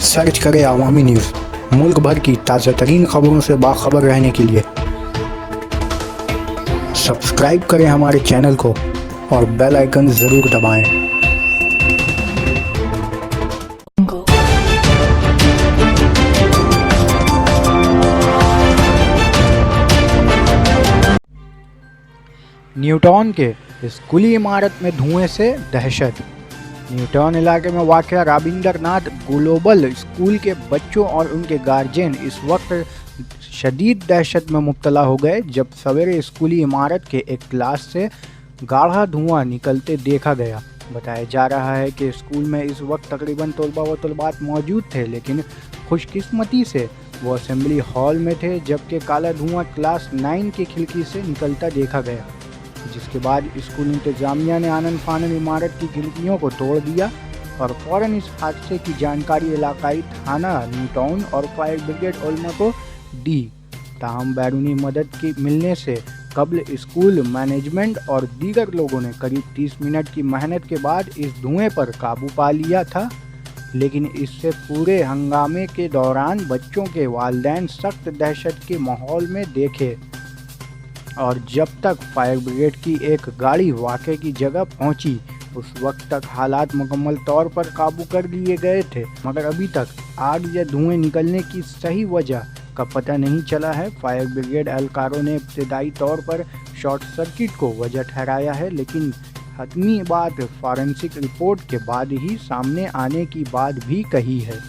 Search करें अवामी news. मुल्क भर की ताज़ा तरीन खबरों से बाखबर रहने के लिए सब्सक्राइब करें हमारे चैनल को और बेल आइकन ज़रूर दबाएं। न्यूटाउन के स्कूली इमारत में धुएं से दहशत। न्यूटाउन इलाके में वाक़या रविंद्रनाथ ग्लोबल स्कूल के बच्चों और उनके गार्जियन इस वक्त शदीद दहशत में मुब्तला हो गए जब सवेरे स्कूली इमारत के एक क्लास से गाढ़ा धुआं निकलते देखा गया। बताया जा रहा है कि स्कूल में इस वक्त तकरीबन तलबा व तलबात मौजूद थे, लेकिन खुशकिस्मती से वो असेंबली हॉल में थे, जबकि काला धुआं क्लास 9 की खिड़की से निकलता देखा गया। जिसके बाद स्कूल इंतजामिया ने आनन फानन इमारत की खिड़कियों को तोड़ दिया और फ़ौरन इस हादसे की जानकारी इलाकाई थाना न्यूटाउन और फायर ब्रिगेड ओल्मा को दी। ताहम बैरूनी मदद की मिलने से कबल स्कूल मैनेजमेंट और दीगर लोगों ने करीब 30 मिनट की मेहनत के बाद इस धुएं पर काबू पा लिया था, लेकिन इससे पूरे हंगामे के दौरान बच्चों के वालिदैन सख्त दहशत के माहौल में देखे और जब तक फायर ब्रिगेड की एक गाड़ी वाक़े की जगह पहुंची उस वक्त तक हालात मुकम्मल तौर पर काबू कर लिए गए थे, मगर अभी तक आग या धुएं निकलने की सही वजह का पता नहीं चला है। फायर ब्रिगेड एहलकारों ने इब्तदाई तौर पर शॉर्ट सर्किट को वजह ठहराया है, लेकिन हतमी बात फॉरेंसिक रिपोर्ट के बाद ही सामने आने की बात भी कही है।